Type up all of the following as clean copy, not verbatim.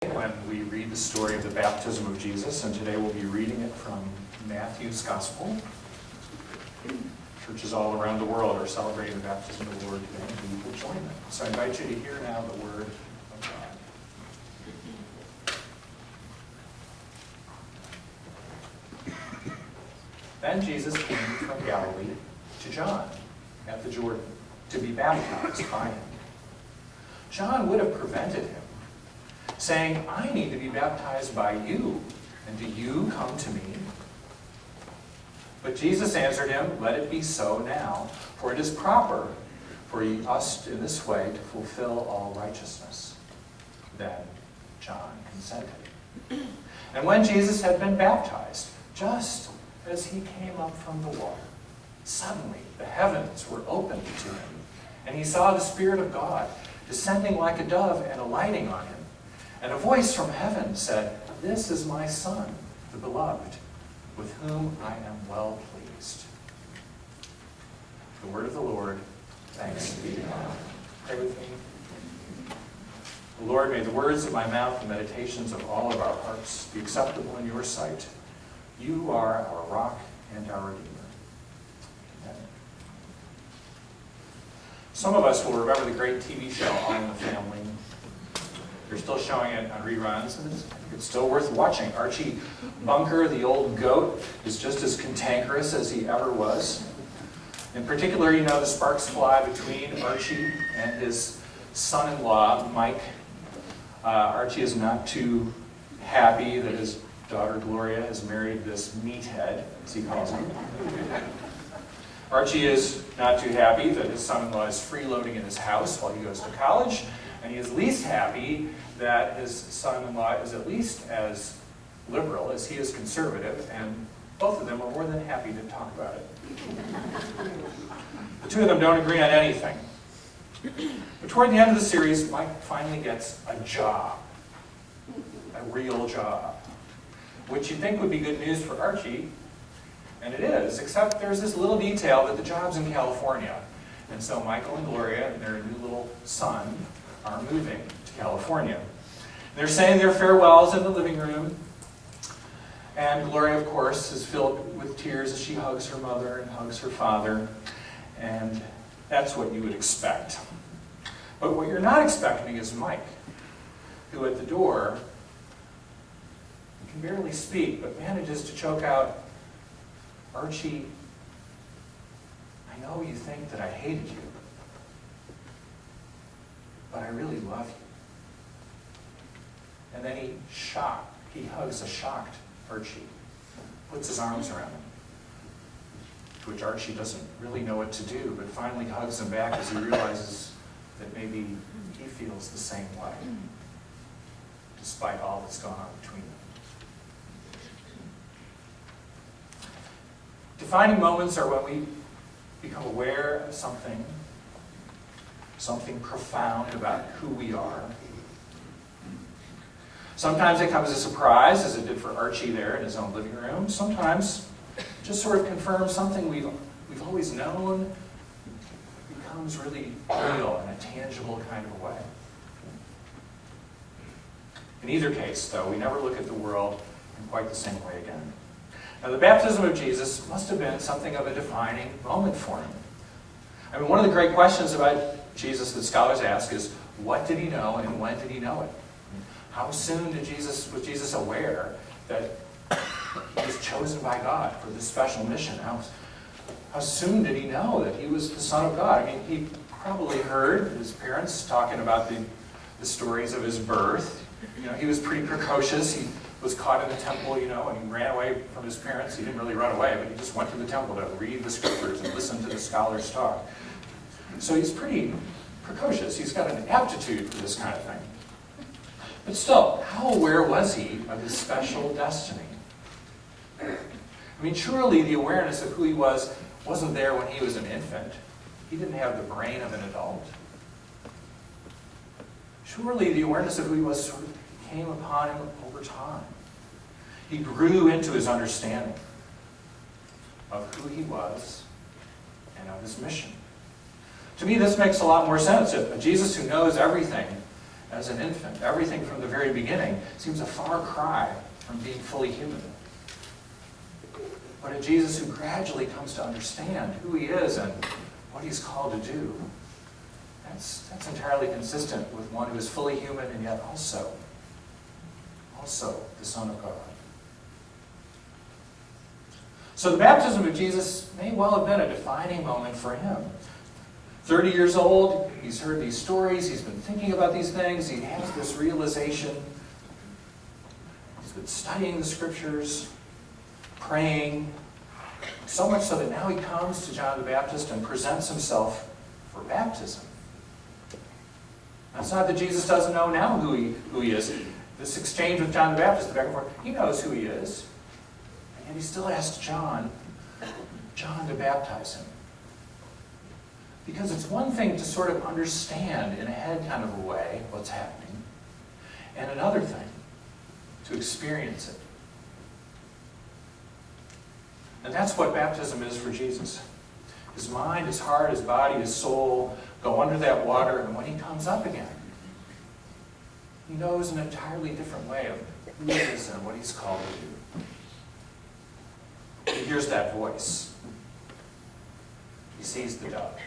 When we read the story of the baptism of Jesus, and today we'll be reading it from Matthew's Gospel. Churches all around the world are celebrating the baptism of the Lord today, and we will join them. So I invite you to hear now the Word of God. Then Jesus came from Galilee to John at the Jordan to be baptized by him. John would have prevented him, saying, "I need to be baptized by you, and do you come to me?" But Jesus answered him, "Let it be so now, for it is proper for us in this way to fulfill all righteousness." Then John consented. And when Jesus had been baptized, just as he came up from the water, suddenly the heavens were opened to him, and he saw the Spirit of God descending like a dove and alighting on him. And a voice from heaven said, "This is my Son, the beloved, with whom I am well pleased." The word of the Lord. Thanks be to God. Pray with me. Lord, may the words of my mouth and meditations of all of our hearts be acceptable in your sight. You are our rock and our Redeemer. Amen. Some of us will remember the great TV show All in the Family. They're still showing it on reruns, and it's still worth watching. Archie Bunker, the old goat, is just as cantankerous as he ever was. In particular, you know, the sparks fly between Archie and his son-in-law, Mike. Archie is not too happy that his daughter Gloria has married this meathead, as he calls him. Archie is not too happy that his son-in-law is freeloading in his house while he goes to college. And he is least happy that his son-in-law is at least as liberal as he is conservative, and both of them are more than happy to talk about it. The two of them don't agree on anything. But toward the end of the series, Mike finally gets a job, a real job, which you'd think would be good news for Archie, and it is, except there's this little detail that the job's in California. And so Michael and Gloria and their new little son are moving to California. They're saying their farewells in the living room, and Gloria, of course, is filled with tears as she hugs her mother and hugs her father, and that's what you would expect. But what you're not expecting is Mike, who at the door can barely speak, but manages to choke out, "Archie, I know you think that I hated you, but I really love you." And then he hugs a shocked Archie, puts his arms around him, to which Archie doesn't really know what to do, but finally hugs him back as he realizes that maybe he feels the same way, despite all that's gone on between them. Defining moments are when we become aware of something profound about who we are. Sometimes it comes as a surprise, as it did for Archie there in his own living room. Sometimes it just sort of confirms something we've always known, becomes really real in a tangible kind of a way. In either case, though, we never look at the world in quite the same way again. Now, the baptism of Jesus must have been something of a defining moment for him. I mean, one of the great questions about Jesus that scholars ask is, what did he know and when did he know it? How soon was Jesus aware that he was chosen by God for this special mission? How soon did he know that he was the Son of God? I mean, he probably heard his parents talking about the stories of his birth. You know, he was pretty precocious. He was caught in the temple, and he ran away from his parents. He didn't really run away, but he just went to the temple to read the scriptures and listen to the scholars talk. So he's pretty precocious. He's got an aptitude for this kind of thing. But still, how aware was he of his special destiny? I mean, surely the awareness of who he wasn't there when he was an infant. He didn't have the brain of an adult. Surely the awareness of who he was sort of came upon him over time. He grew into his understanding of who he was and of his mission. To me, this makes a lot more sense. A Jesus who knows everything as an infant. Everything from the very beginning seems a far cry from being fully human. But a Jesus who gradually comes to understand who he is and what he's called to do, that's entirely consistent with one who is fully human and yet also the Son of God. So the baptism of Jesus may well have been a defining moment for him. 30 years old, he's heard these stories, he's been thinking about these things, he has this realization. He's been studying the scriptures, praying, so much so that now he comes to John the Baptist and presents himself for baptism. Now, it's not that Jesus doesn't know now who he is. This exchange with John the Baptist, the back and forth, he knows who he is. And he still asks John to baptize him. Because it's one thing to sort of understand in a head kind of a way what's happening, and another thing to experience it. And that's what baptism is for Jesus. His mind, his heart, his body, his soul go under that water, and when he comes up again, he knows an entirely different way of who he is and what he's called to do. He hears that voice. He sees the dove.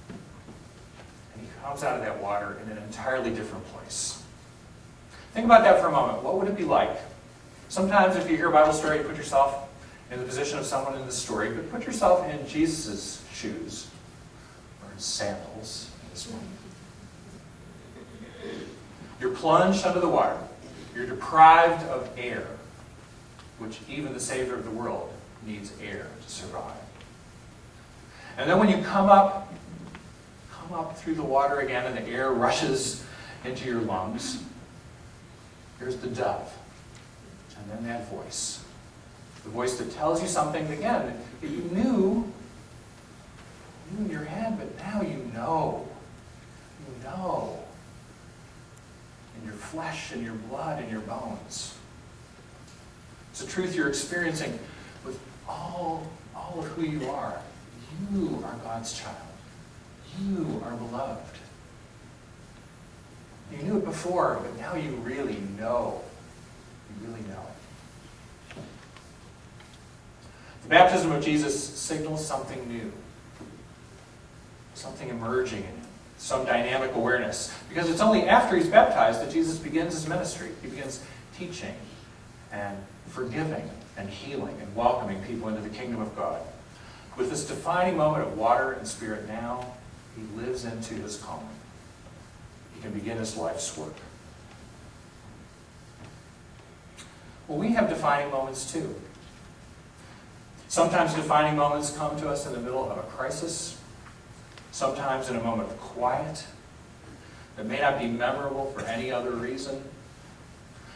And he comes out of that water in an entirely different place. Think about that for a moment. What would it be like? Sometimes if you hear a Bible story, you put yourself in the position of someone in the story, but put yourself in Jesus' shoes, or his sandals in this one. You're plunged under the water. You're deprived of air, which even the Savior of the world needs air to survive. And then when you come up through the water again and the air rushes into your lungs, here's the dove. And then that voice. The voice that tells you something, again, that you knew in your head, but now you know. You know. In your flesh, in your blood, in your bones. It's a truth you're experiencing with all of who you are. You are God's child. You are beloved. You knew it before, but now you really know. You really know it. The baptism of Jesus signals something new. Something emerging in him. Some dynamic awareness. Because it's only after he's baptized that Jesus begins his ministry. He begins teaching and forgiving and healing and welcoming people into the kingdom of God. With this defining moment of water and spirit now, he lives into his calling. He can begin his life's work. Well, we have defining moments too. Sometimes defining moments come to us in the middle of a crisis. Sometimes in a moment of quiet that may not be memorable for any other reason.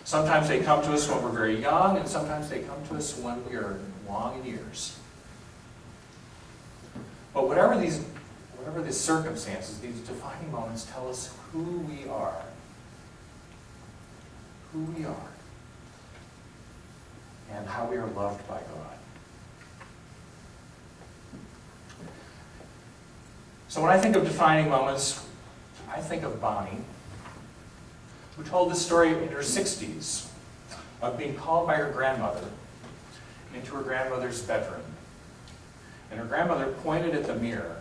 Sometimes they come to us when we're very young, and sometimes they come to us when we are long in years. But whatever the circumstances, these defining moments tell us who we are. Who we are. And how we are loved by God. So when I think of defining moments, I think of Bonnie, who told this story in her 60s of being called by her grandmother into her grandmother's bedroom. And her grandmother pointed at the mirror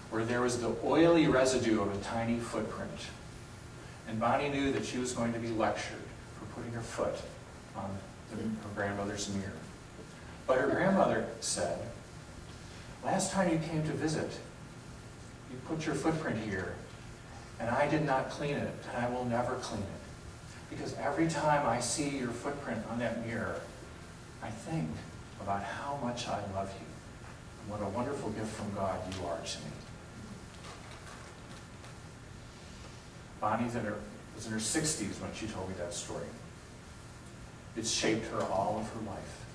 where there was the oily residue of a tiny footprint. And Bonnie knew that she was going to be lectured for putting her foot on her grandmother's mirror. But her grandmother said, "Last time you came to visit, you put your footprint here, and I did not clean it, and I will never clean it. Because every time I see your footprint on that mirror, I think about how much I love you, and what a wonderful gift from God you are to me." Bonnie was in her 60s when she told me that story. It shaped her all of her life.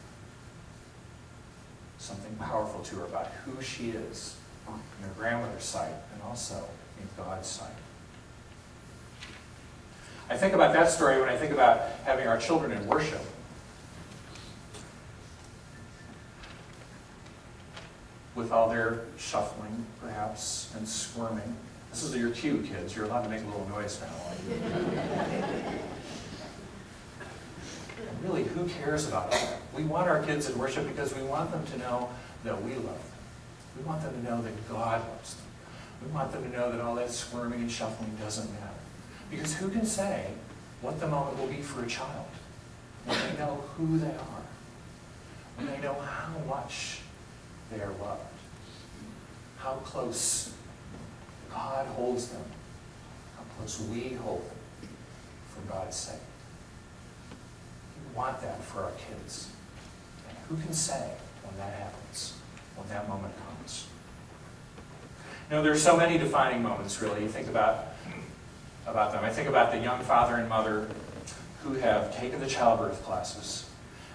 Something powerful to her about who she is in her grandmother's sight and also in God's sight. I think about that story when I think about having our children in worship. With all their shuffling, perhaps, and squirming. This is your cue, kids. You're allowed to make a little noise now. And really, who cares about that? We want our kids in worship because we want them to know that we love them. We want them to know that God loves them. We want them to know that all that squirming and shuffling doesn't matter. Because who can say what the moment will be for a child when they know who they are, when they know how much they are loved, how close God holds them, how close we hold them for God's sake. We want that for our kids. And who can say when that happens, when that moment comes? You know, there are so many defining moments, really. You think about them. I think about the young father and mother who have taken the childbirth classes,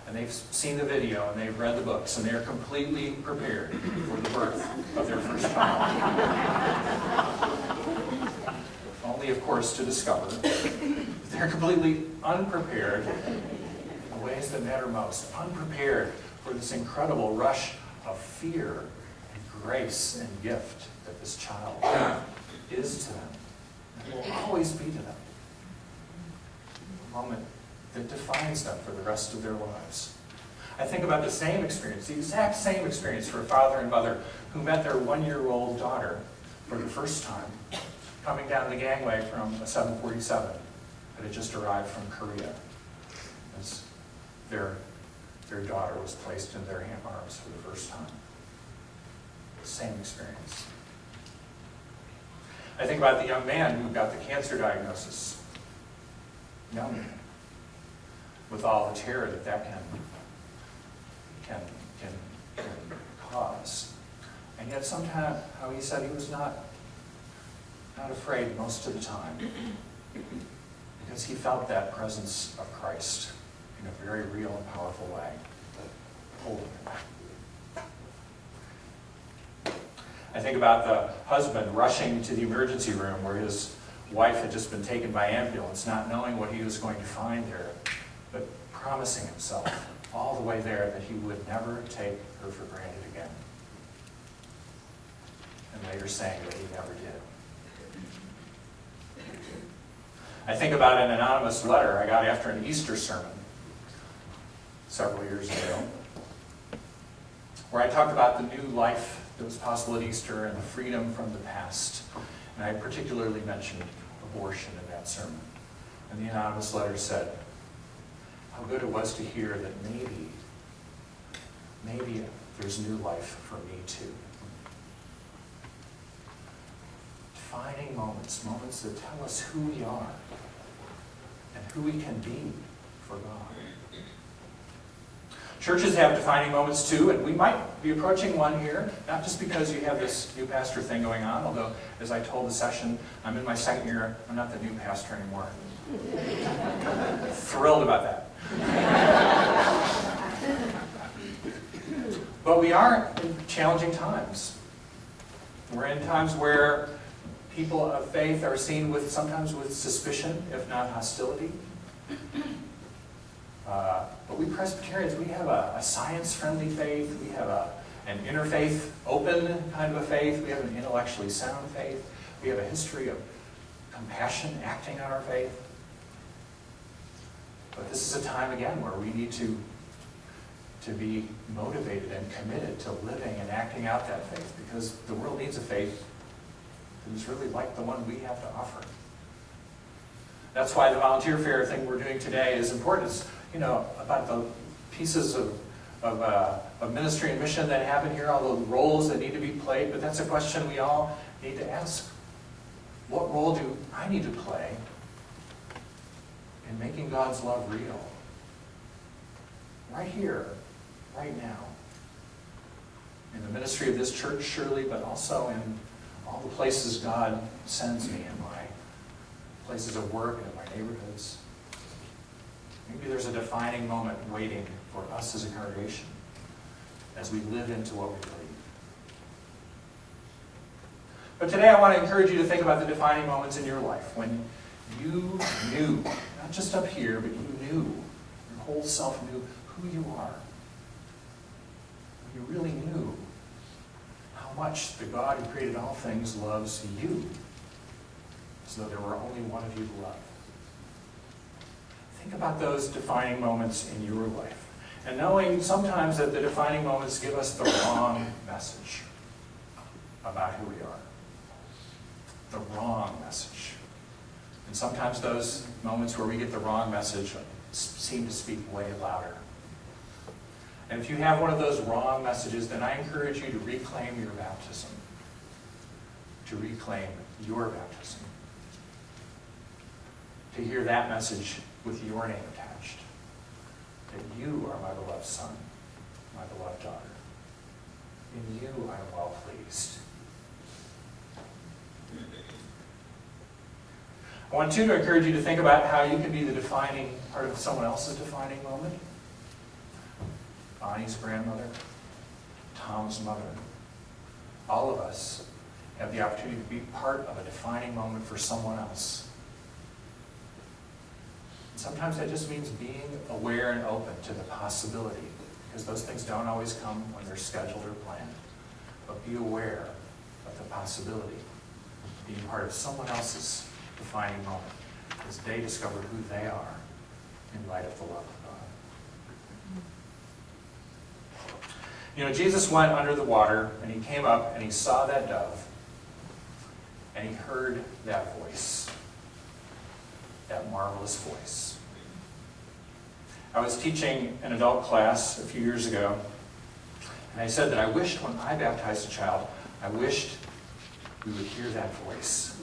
and they've seen the video, and they've read the books, and they're completely prepared for the birth of their first child. Only, of course, to discover that they're completely unprepared in the ways that matter most. Unprepared for this incredible rush of fear and grace and gift that this child is to them. Will always be to them. A moment that defines them for the rest of their lives. I think about the same experience, the exact same experience for a father and mother who met their 1-year-old daughter for the first time, coming down the gangway from a 747 that had just arrived from Korea, as their daughter was placed in their arms for the first time. Same experience. I think about the young man who got the cancer diagnosis. Young man. With all the terror that can cause. And yet somehow he said he was not afraid most of the time. Because he felt that presence of Christ in a very real and powerful way. Holding him. I think about the husband rushing to the emergency room where his wife had just been taken by ambulance, not knowing what he was going to find there, but promising himself all the way there that he would never take her for granted again. And later saying that he never did. I think about an anonymous letter I got after an Easter sermon several years ago, where I talked about the new life that was possible at Easter and the freedom from the past. And I particularly mentioned abortion in that sermon. And the anonymous letter said how good it was to hear that maybe there's new life for me too. Defining moments that tell us who we are and who we can be for God. Churches have defining moments too, and we might be approaching one here, not just because you have this new pastor thing going on, although, as I told the session, I'm in my second year, I'm not the new pastor anymore. Thrilled about that. But we are in challenging times. We're in times where people of faith are seen sometimes with suspicion, if not hostility. But we Presbyterians, we have a science-friendly faith. We have an interfaith, open kind of a faith. We have an intellectually sound faith. We have a history of compassion acting on our faith. But this is a time, again, where we need to be motivated and committed to living and acting out that faith, because the world needs a faith that is really like the one we have to offer. That's why the volunteer fair thing we're doing today is important. It's, about the pieces of ministry and mission that happen here, all the roles that need to be played, but that's a question we all need to ask. What role do I need to play in making God's love real? Right here, right now. In the ministry of this church, surely, but also in all the places God sends me, in my places of work and in my neighborhoods. Maybe there's a defining moment waiting for us as a congregation as we live into what we believe. But today I want to encourage you to think about the defining moments in your life when you knew, not just up here, but you knew, your whole self knew who you are. You really knew how much the God who created all things loves you as though there were only one of you to love. Think about those defining moments in your life, and knowing sometimes that the defining moments give us the wrong message about who we are. The wrong message. And sometimes those moments where we get the wrong message seem to speak way louder. And if you have one of those wrong messages, then I encourage you to reclaim your baptism. To reclaim your baptism. To hear that message with your name attached. That you are my beloved son, my beloved daughter. In you I am well pleased. I want to encourage you to think about how you can be the defining part of someone else's defining moment. Bonnie's grandmother, Tom's mother. All of us have the opportunity to be part of a defining moment for someone else. And sometimes that just means being aware and open to the possibility, because those things don't always come when they're scheduled or planned. But be aware of the possibility of being part of someone else's defining moment as they discover who they are in light of the love of God. You know, Jesus went under the water, and he came up, and he saw that dove, and he heard that voice, that marvelous voice. I was teaching an adult class a few years ago, and I said that I wished when I baptized a child, I wished we would hear that voice.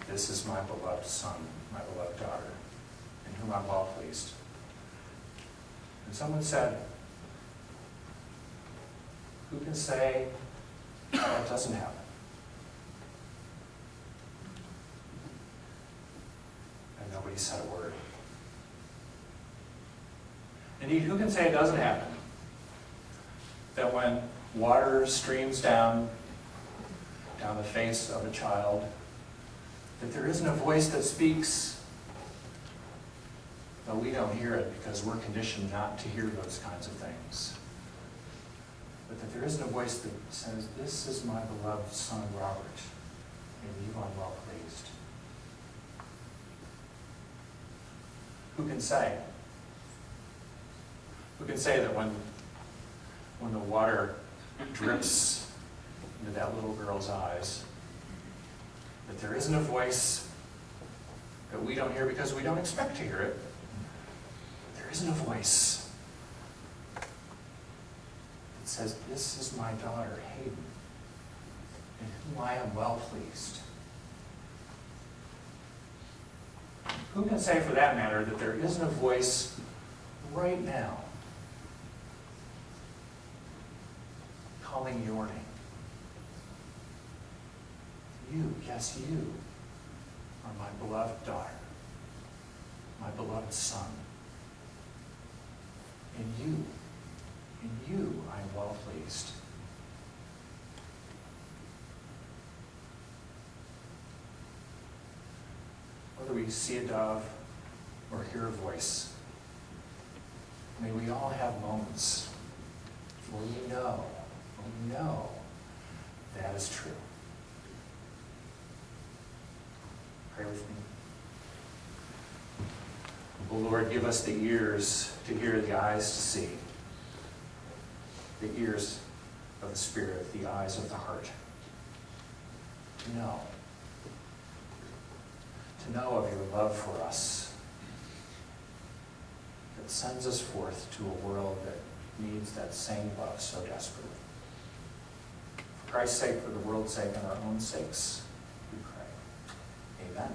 This is my beloved son, my beloved daughter, in whom I'm well pleased. And someone said, who can say that doesn't happen? And nobody said a word. Indeed, who can say it doesn't happen? That when water streams down the face of a child, that there isn't a voice that speaks, though we don't hear it because we're conditioned not to hear those kinds of things. But that there isn't a voice that says, this is my beloved son, Robert, in you I'm well pleased. Who can say? Who can say that when the water drips into that little girl's eyes, that there isn't a voice that we don't hear because we don't expect to hear it. There isn't a voice that says, this is my daughter, Hayden, in whom I am well pleased. Who can say, for that matter, that there isn't a voice right now calling your name? You, yes, you are my beloved daughter, my beloved son. In you I am well pleased. Whether we see a dove or hear a voice, may we all have moments where we know that is true. Pray with me. Oh Lord, give us the ears to hear, the eyes to see, the ears of the Spirit, the eyes of the heart. To know of your love for us that sends us forth to a world that needs that same love so desperately. For Christ's sake, for the world's sake, and our own sakes, we pray. Amen.